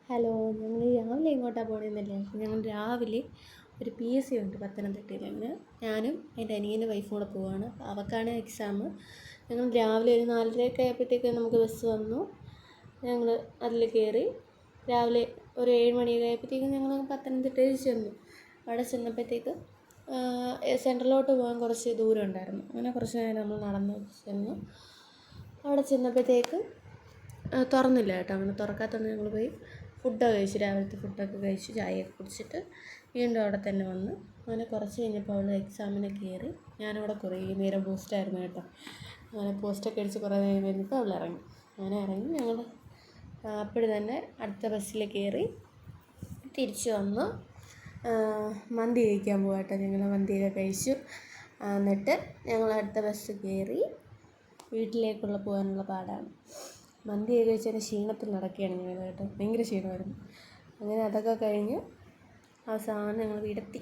Hello, ഞങ്ങൾ രാവിലെ എങ്ങോട്ടാണ് പോകണമെന്നല്ലേ? ഞങ്ങൾ രാവിലെ ഒരു PSC ഉണ്ട് പത്തനംതിട്ടയിൽ. അങ്ങനെ ഞാനും എൻ്റെ അനിയൻ്റെ വൈഫും കൂടെ പോവുകയാണ്. അവൾക്കാണ് എക്സാം. ഞങ്ങൾ രാവിലെ ഒരു 4:30 ആയപ്പോഴത്തേക്ക് നമുക്ക് ബസ് വന്നു. ഞങ്ങൾ അതിൽ കയറി. രാവിലെ ഒരു 7 മണിയൊക്കെ ആയപ്പോഴത്തേക്കും ഞങ്ങൾ പത്തനംതിട്ടയിൽ ചെന്നു. അവിടെ ചെന്നപ്പോഴത്തേക്ക് സെൻട്രലോട്ട് പോകാൻ കുറച്ച് ദൂരം ഉണ്ടായിരുന്നു. അങ്ങനെ കുറച്ച് നേരം നമ്മൾ നടന്ന് ചെന്നു. അവിടെ ചെന്നപ്പോഴത്തേക്ക് തുറന്നില്ല കേട്ടോ. അങ്ങനെ തുറക്കാത്തതുകൊണ്ട് ഞങ്ങൾ പോയി ഫുഡൊക്കെ കഴിച്ചു. രാവിലത്തെ ഫുഡൊക്കെ കഴിച്ച് ചായയൊക്കെ കുടിച്ചിട്ട് വീണ്ടും അവിടെ തന്നെ വന്ന്. അങ്ങനെ കുറച്ച് കഴിഞ്ഞപ്പോൾ അവൾ എക്സാമിന് കയറി. ഞാനവിടെ കുറേ നേരം പോസ്റ്റായിരുന്നു കേട്ടോ. അങ്ങനെ പോസ്റ്റൊക്കെ അടിച്ച് കുറേ നേരം കഴിഞ്ഞപ്പോൾ അവൾ ഇറങ്ങി. അങ്ങനെ ഇറങ്ങി ഞങ്ങൾ അപ്പോഴും തന്നെ അടുത്ത ബസ്സിൽ കയറി തിരിച്ചു വന്നു. മന്തി കഴിക്കാൻ പോകാം കേട്ടോ. ഞങ്ങൾ മന്തിയൊക്കെ കഴിച്ചു. എന്നിട്ട് ഞങ്ങൾ അടുത്ത ബസ് കയറി. വീട്ടിലേക്കുള്ള പോകാനുള്ള പാടാണ്. മന്തിയൊക്കെ കഴിച്ചതിന് ക്ഷീണത്തിൽ നടക്കുകയാണ് ഞങ്ങൾ കേട്ടോ. ഭയങ്കര ക്ഷീണമായിരുന്നു. അങ്ങനെ അതൊക്കെ കഴിഞ്ഞ് അവസാനം ഞങ്ങൾ വീടെത്തി.